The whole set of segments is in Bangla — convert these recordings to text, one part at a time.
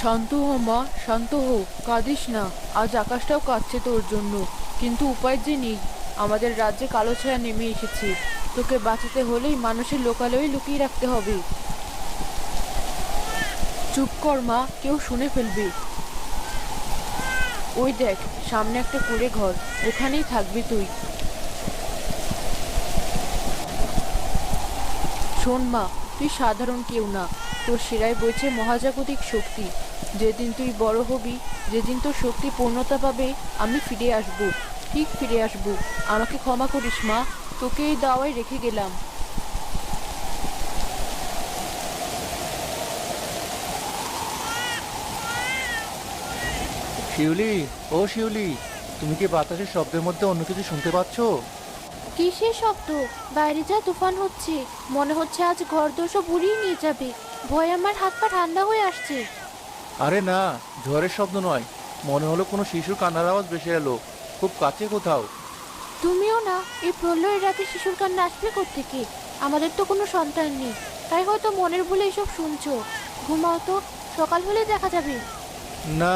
শান্ত হো মা, শান্ত হো। কাঁদিস না। আজ আকাশটাও কাঁদছে তোর জন্য, কিন্তু উপায় যে নেই। আমাদের রাজ্যে কালো ছায়া নেমে এসেছে। তোকে বাঁচাতে হলেই মানুষের লোকালয়ে লুকিয়ে রাখতে হবে। চুপ কর মা, কেউ শুনে ফেলবে। ওই দেখ, সামনে একটা কুঁড়ে ঘর, ওখানেই থাকবি তুই। শোন মা, তুই সাধারণ কেউ না। তোর শিরায় বইছে মহাজাগতিক শক্তি। যেদিন তুই বড় হবি, যেদিন তোর শক্তি পূর্ণতা পাবে, আমি ফিরে আসব। ঠিক ফিরে আসব। আমাকে ক্ষমা করিস মা, তোকে এই দাওয়ায় রেখে গেলাম। শিউলি, ও শিউলি, তুমি কি বাতাসের শব্দের মধ্যে অন্য কিছু শুনতে পাচ্ছ? কিসের শব্দ? বাইরে যা তুফান হচ্ছে, মনে হচ্ছে আজ ঘর দোষও বুড়িয়ে নিয়ে যাবে। ভয় আমার হাত পা ঠান্ডা হয়ে আসছে। আরে না, ঝড়ের শব্দ নয়। মনে হলো কোনো শিশুর কান্নার আওয়াজ ভেসে এলো, খুব কাছে কোথাও। তুমিও না, এই প্রলয়ের রাতে শিশুর কান্না আসবে কোত্থেকে? আমাদের তো কোনো সন্তান নেই, তাই হয়তো মনের ভুলে এসব শুনছো। ঘুমাও তো, সকাল হলে দেখা যাবে। না,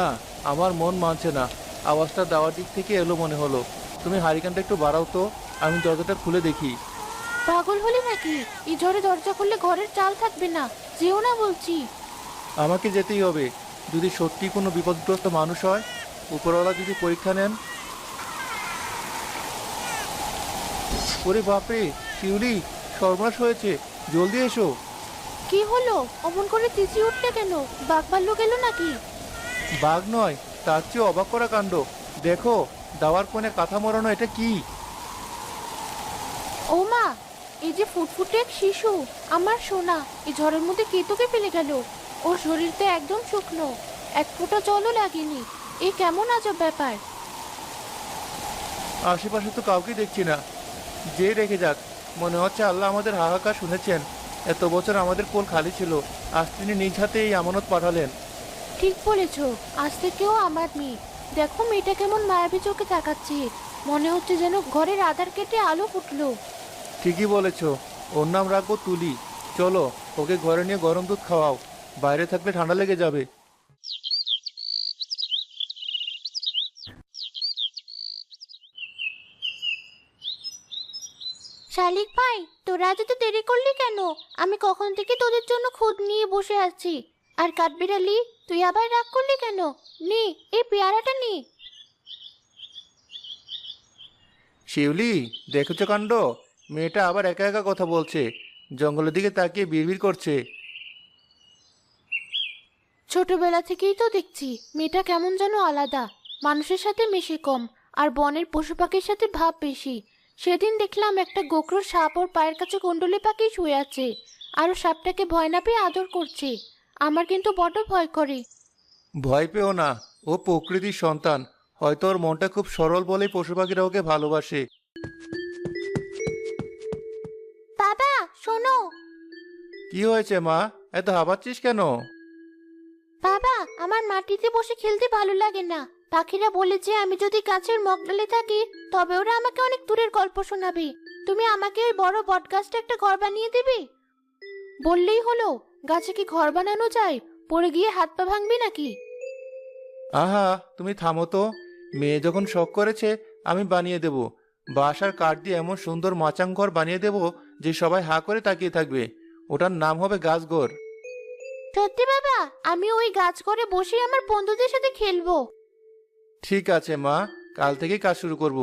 আমার মন মানছে না। আওয়াজটা দেওয়ার দিক থেকে এলো মনে হলো। তুমি হারিকেনটা একটু বাড়াও তো, আমি দরজাটা খুলে দেখি। পাগল হলে নাকি? এই ঝড়ে দরজা খুললে ঘরের চাল থাকবে না। যেও না বলছি। আমাকে যেতেই হবে। যদি সত্যি কোনো বিপদগ্রস্ত মানুষ হয়, উপরওয়ালা যদি পরীক্ষা নেন। ওরে বাপরে, শিউলি, সর্বনাশ হয়েছে, জলদি এসো। কি হলো? অমন করে চেঁচিয়ে উঠলে কেন? বাঘ ভাল্লুক এলো নাকি? বাঘ নয়, তার চেয়ে অবাক করা কাণ্ড। দেখো, দাওয়ার কোণে কাঁথা মোড়ানো, এটা কি? ও মা, এই যে ফুটফুটে এক শিশু, আমার সোনা, এই ঝড়ের মধ্যে কে তোকে ফেলে গেল? ওর শরীর তো একদম শুকনো, এক ফোঁটা জলও লাগেনি। এ কেমন আজব ব্যাপার! আশেপাশে তো কাউকে দেখছি না। যে রেখে যাক, মনে হচ্ছে আল্লাহ আমাদের হাহাকার শুনেছেন। এত বছর আমাদের কোল খালি ছিল, আজ তিনি নিজ হাতে এই আমানত পাঠালেন। ঠিক বলেছ, আজ থেকেও আমার মেয়ে। দেখো মেয়েটা কেমন মায়াবী চোখে তাকাচ্ছে, মনে হচ্ছে যেন ঘরের আধার কেটে আলো ফুটলো। ঠিকই বলেছ, ওর নাম রাখবো তুলি। চলো, ওকে ঘরে নিয়ে গরম দুধ খাওয়াও, বাইরে থাকলে ঠান্ডা লেগে যাবে। শালিক ভাই, তোরা আজ এত দেরি করলি কেন? আমি কখন থেকে তোদের জন্য খুদ নিয়ে বসে আছি। আর কাঠবিড়ালি, তুই আবার রাগ করলি কেন? নে, এই পেয়ারাটা নে। শিউলি, দেখেছো কাণ্ড? মেয়েটা আবার একা একা কথা বলছে, জঙ্গলের দিকে তাকিয়ে বিড়বিড় করছে। ছোটবেলা থেকেই তো দেখছি মেয়েটা কেমন যেন আলাদা। মানুষের সাথে মেশে কম, আর বনের পশু পাখির সাথে ভাব বেশি। সেদিন দেখলাম একটা গোখরো সাপ ওর পায়ের কাছে কুণ্ডলি পাখি শুয়ে আছে, আর ও সাপটাকে ভয় না পেয়ে আদর করছে। আমার কিন্তু বড্ড ভয় করে। ভয় পেও না, ও প্রকৃতির সন্তান। হয়তো ওর মনটা খুব সরল বলেই পশু পাখিরা ওকে ভালোবাসে। বাবা, শোনো। কি হয়েছে মা, এত হাঁপাচ্ছিস কেন? বাবা, আমার মাটিতে বসে খেলতে ভালো লাগে না। পাখিরা বলেছে আমি যদি গাছের মগডালে থাকি, তবে ওরা আমাকে অনেক দূরের গল্প শোনাবে। তুমি আমাকে ওই বড় বটগাছটা একটা ঘর বানিয়ে দেবে? বললেই হলো। গাছে কি ঘর বানানো যায়? পড়ে গিয়ে হাত পা ভাঙবি নাকি? আহা, তুমি থামো তো। মেয়ে যখন শখ করেছে, আমি বানিয়ে দেব। বাঁশ আর কাঠ দিয়ে এমন সুন্দর মাচাং ঘর বানিয়ে দেব যে সবাই হা করে তাকিয়ে থাকবে। ওটার নাম হবে গাছঘর। সত্যি বাবা, আমি ওই গাছ করে বসে আমার বন্ধুদের সাথে খেলবো। ঠিক আছে মা, কাল থেকেই কাজ শুরু করব।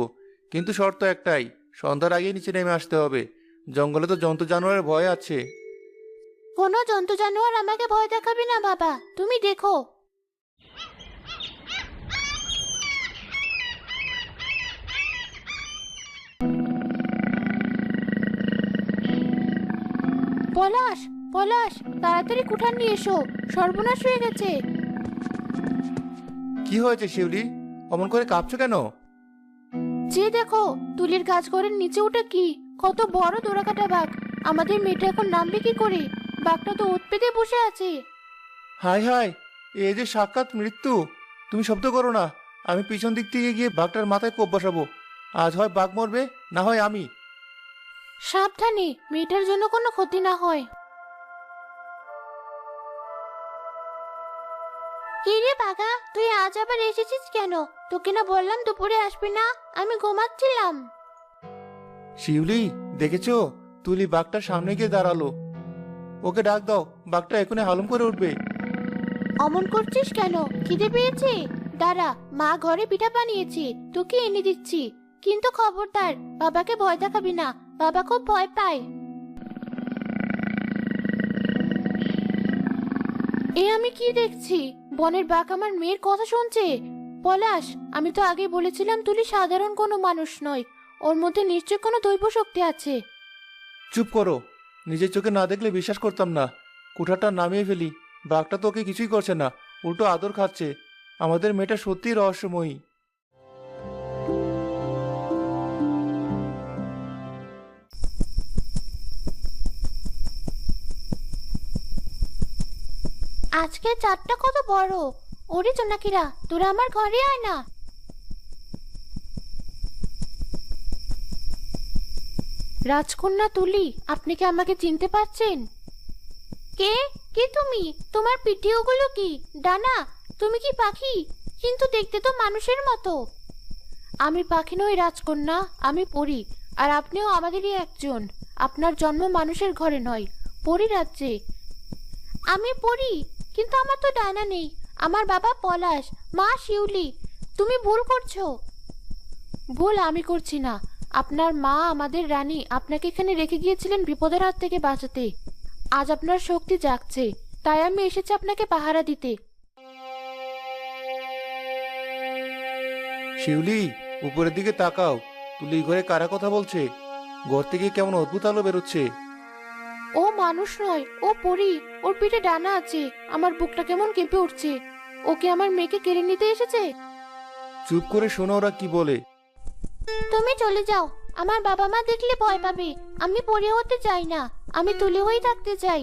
কিন্তু শর্ত একটাই, সন্ধ্যার আগেই নিচে নেমে আসতে হবে। জঙ্গলে তো জন্তু জানোয়ারের ভয় আছে। কোনো জন্তু জানোয়ার আমাকে ভয় দেখাবে না বাবা, তুমি দেখো। পলাশ, পলাশ, তাড়াতাড়ি কুঠার নিয়ে এসো, সর্বনাশ হয়ে গেছে। কি হয়েছে শিউলি, অমন করে কাঁপছো কেন? যে দেখো, তুলির গাছ ঘরের নিচে ওটা কি? কত বড় দোরাকাটা বাঘ! আমাদের মেয়েটা এখন নামবে কি করে? বাঘটা তো ওৎ পেতে বসে আছে। হাই হাই, এ যে সাক্ষাৎ মৃত্যু। তুমি শব্দ করো না, আমি পিছন দিক থেকে গিয়ে বাঘটার মাথায় কোপ বসাবো। আজ হয় বাঘ মরবে, না হয় আমি। সাবধানে, মেয়েটার জন্য কোনো ক্ষতি না হয়। কি রে বাঘা, তুই আজ আবার এসেছিস কেন? তোকে না বললাম দুপুরে আসবি না, আমি ঘুমাচ্ছিলাম। শিউলি, দেখেছো? তুলি বাঘটার সামনে গিয়ে দাঁড়ালো। ওকে ডাক দাও, বাঘটা এখনই হালুম করে উঠবে। অমন করছিস কেন? খিদে পেয়েছে? দাঁড়া, মা ঘরে পিঠা বানিয়েছে, তোকে এনে দিচ্ছি। কিন্তু খবরদার, বাবাকে ভয় দেখাবি না, বাবা খুব ভয় পায়। এ আমি কি দেখছি? বনের বাঘ আমার মেয়ের কথা শুনছে। পলাশ, আমি তো আগে বলেছিলাম তুলি সাধারণ কোনো মানুষ নয়, ওর মধ্যে নিশ্চয় কোনো দৈব শক্তি আছে। চুপ করো, নিজের চোখে না দেখলে বিশ্বাস করতাম না। কুঠারটা নামিয়ে ফেলি। বাঘটা তো ওকে কিছুই করছে না, উল্টো আদর খাচ্ছে। আমাদের মেয়েটা সত্যিই রহস্যময়ী। আজকে চাঁদটা কত বড়! ওরে জোনাকিরা, তোরা আমার ঘরে আয় না। রাজকন্যা তুলি, আপনি কি আমাকে চিনতে পারছেন? কে? কে তুমি? তোমার পিঠে ওগুলো কি? ডানা? তুমি কি পাখি? কিন্তু দেখতে তো মানুষের মতো। আমি পাখি নই রাজকন্যা, আমি পরী। আর আপনিও আমাদেরই একজন। আপনার জন্ম মানুষের ঘরে নয়, পরী রাজ্যে। আমি পড়ি, কিন্তু আমার তো ডানা নেই। আমার বাবা পলাশ, মা শিউলি। তুমি ভুল করছো। ভুল আমি করছি না। আপনার মা আমাদের রানী আপনাকে এখানে রেখে গিয়েছিলেন বিপদের হাত থেকে বাঁচাতে। আজ আপনার শক্তি জাগছে, তাই আমি এসেছি আপনাকে পাহারা দিতে। শিউলি, উপরের দিকে তাকাও। তুলি ঘরে কারা কথা বলছে? ঘর থেকে কেমন অদ্ভুত আলো বেরোচ্ছে। ও মানুষ নয়, ও পরী। ওর পিঠে ডানা আছে। আমার বুকটা কেমন কেঁপে উঠছে। ওকে আমার মেয়েকে কেড়ে নিতে এসেছে। চুপ করে শোনো ওরা কি বলে। তুমি চলে যাও, আমার বাবা মা দেখলে ভয় পাবে। আমি পড়ে হতে চাই না, আমি তুলে হয়ে থাকতে চাই।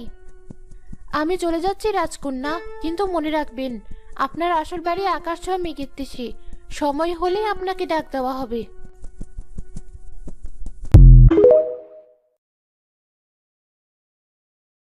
আমি চলে যাচ্ছি রাজকন্যা, কিন্তু মনে রাখবেন আপনার আসল বাড়ি আকাশ ছোঁয়া মেঘের দেশে। সময় হলে আপনাকে ডাক দেওয়া হবে।